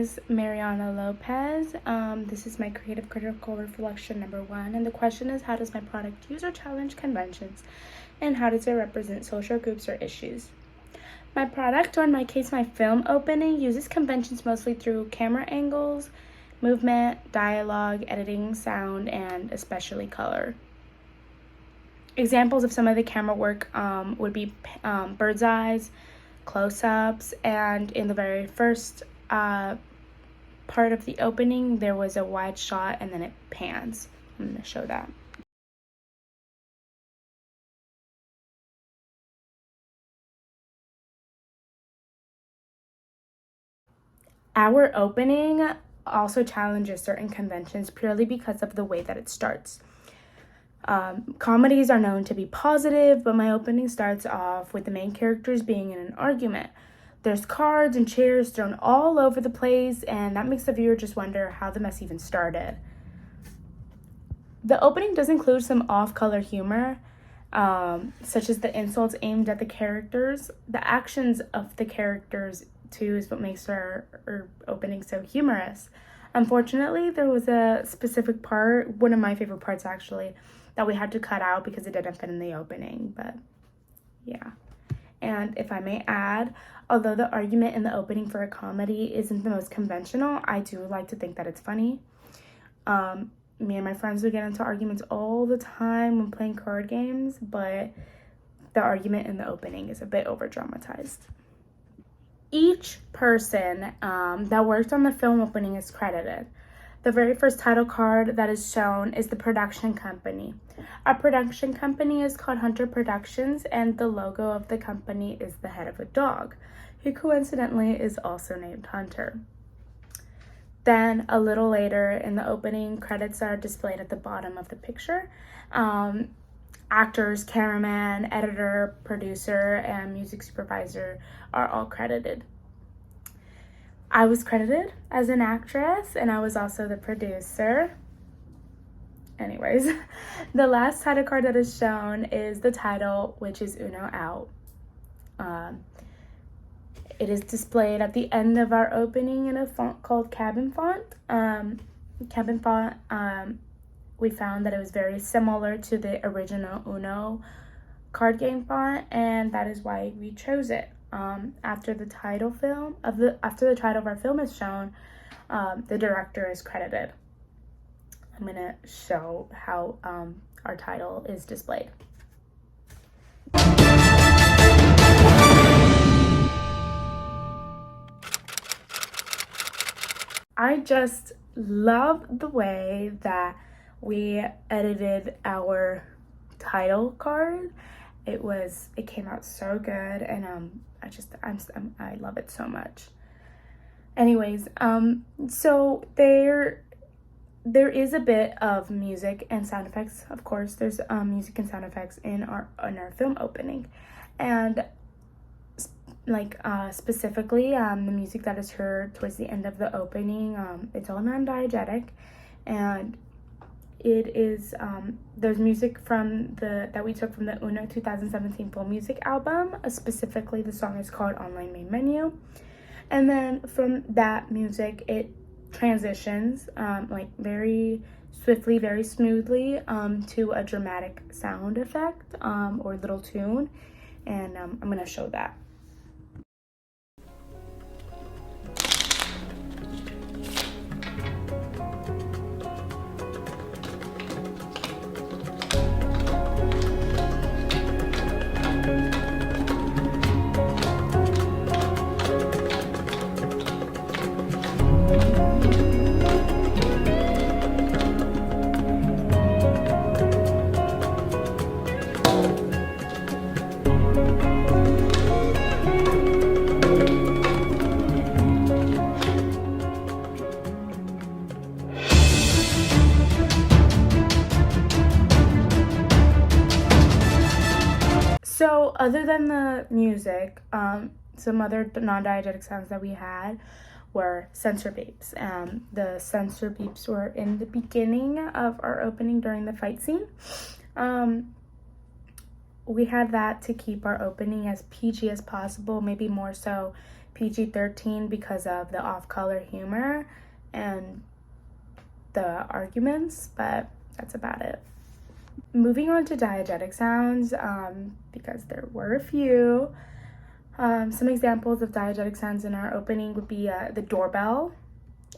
is Mariana Lopez. This is my creative critical reflection number 1, and the question is, how does my product use or challenge conventions, and how does it represent social groups or issues? My product, or in my case my film opening, uses conventions mostly through camera angles, movement, dialogue, editing, sound, and especially color. Examples of some of the camera work would be bird's eyes, close-ups, and in the very first part of the opening there was a wide shot and then it pans. I'm going to show that. Our opening also challenges certain conventions purely because of the way that it starts. Comedies are known to be positive, but my opening starts off with the main characters being in an argument. There's cards and chairs thrown all over the place, and that makes the viewer just wonder how the mess even started. The opening does include some off-color humor, such as the insults aimed at the characters. The actions of the characters, too, is what makes our opening so humorous. Unfortunately, there was a specific part, one of my favorite parts actually, that we had to cut out because it didn't fit in the opening, but yeah. And if I may add, although the argument in the opening for a comedy isn't the most conventional, I do like to think that it's funny. Me and my friends would get into arguments all the time when playing card games, but the argument in the opening is a bit over-dramatized. Each person that worked on the film opening is credited. The very first title card that is shown is the production company. Our production company is called Hunter Productions, and the logo of the company is the head of a dog, who coincidentally is also named Hunter. Then a little later in the opening, credits are displayed at the bottom of the picture. Actors, cameraman, editor, producer, and music supervisor are all credited. I was credited as an actress, and I was also the producer. Anyways, the last title card that is shown is the title, which is Uno Out. It is displayed at the end of our opening in a font called Cabin Font. Cabin Font, we found that it was very similar to the original Uno card game font, and that is why we chose it. After the title of our film is shown, the director is credited. I'm gonna show how our title is displayed. I just love the way that we edited our title card. It came out so good, and I love it so much. Anyways, so there is a bit of music and sound effects. Of course, there's music and sound effects in our film opening, and specifically the music that is heard towards the end of the opening, it's all non-diegetic, and it is there's music that we took from the Uno 2017 full music album. Specifically, the song is called Online Main Menu, and then from that music it transitions very swiftly, very smoothly to a dramatic sound effect or little tune, and I'm gonna show that. So other than the music, some other non-diegetic sounds that we had were censor beeps. The censor beeps were in the beginning of our opening during the fight scene. We had that to keep our opening as PG as possible, maybe more so PG-13 because of the off-color humor and the arguments, but that's about it. Moving on to diegetic sounds, because there were a few. Some examples of diegetic sounds in our opening would be the doorbell,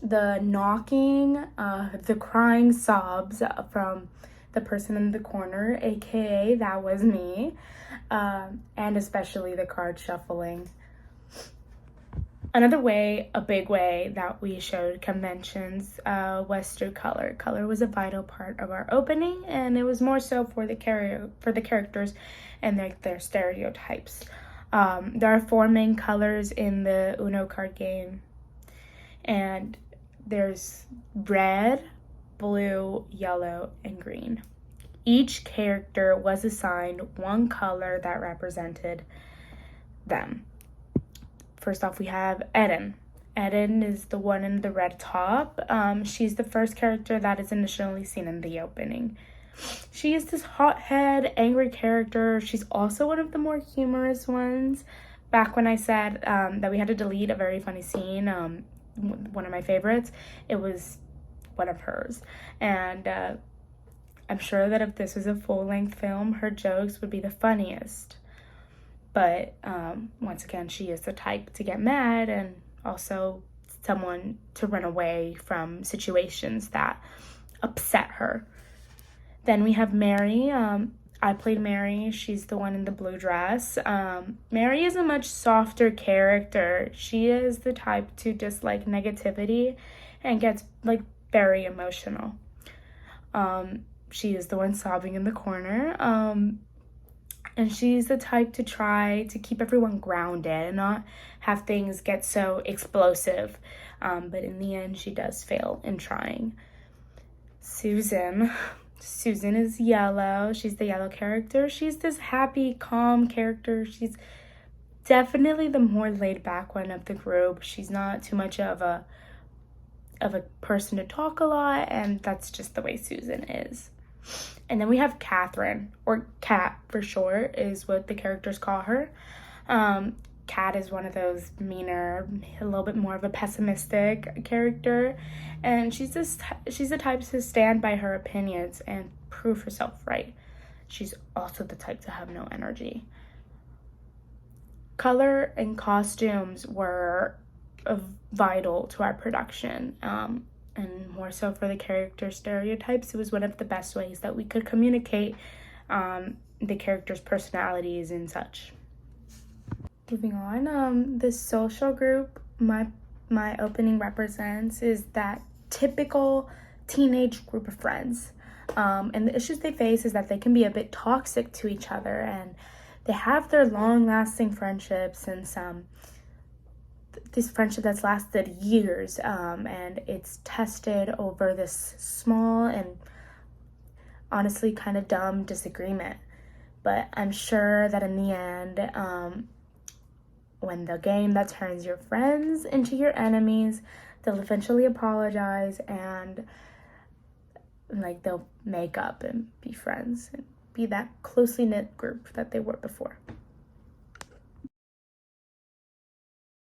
the knocking, the crying sobs from the person in the corner, aka that was me, and especially the card shuffling. Another way, a big way that we showed conventions was through color. Color was a vital part of our opening, and it was more so for the characters and their stereotypes. There are 4 main colors in the Uno card game, and there's red, blue, yellow, and green. Each character was assigned one color that represented them. First off, we have Eden. Eden is the one in the red top. She's the first character that is initially seen in the opening. She is this hothead, angry character. She's also one of the more humorous ones. Back when I said that we had to delete a very funny scene, one of my favorites, it was one of hers. And I'm sure that if this was a full-length film, her jokes would be the funniest. But once again, she is the type to get mad and also someone to run away from situations that upset her. Then we have Mary. I played Mary. She's the one in the blue dress. Mary is a much softer character. She is the type to dislike negativity and gets like very emotional. She is the one sobbing in the corner. And she's the type to try to keep everyone grounded and not have things get so explosive. But in the end, she does fail in trying. Susan is yellow. She's the yellow character. She's this happy, calm character. She's definitely the more laid back one of the group. She's not too much of a person to talk a lot, and that's just the way Susan is. And then we have Catherine, or Cat for short, is what the characters call her. Cat is one of those meaner, a little bit more of a pessimistic character, and she's the type to stand by her opinions and prove herself right. She's also the type to have no energy. Color and costumes were vital to our production. And more so for the character stereotypes, it was one of the best ways that we could communicate the characters' personalities and such. Moving on, the social group my opening represents is that typical teenage group of friends. And the issues they face is that they can be a bit toxic to each other, and they have their long-lasting friendships and this friendship that's lasted years, and it's tested over this small and honestly kind of dumb disagreement. But I'm sure that in the end, when the game that turns your friends into your enemies, they'll eventually apologize and like they'll make up and be friends and be that closely knit group that they were before.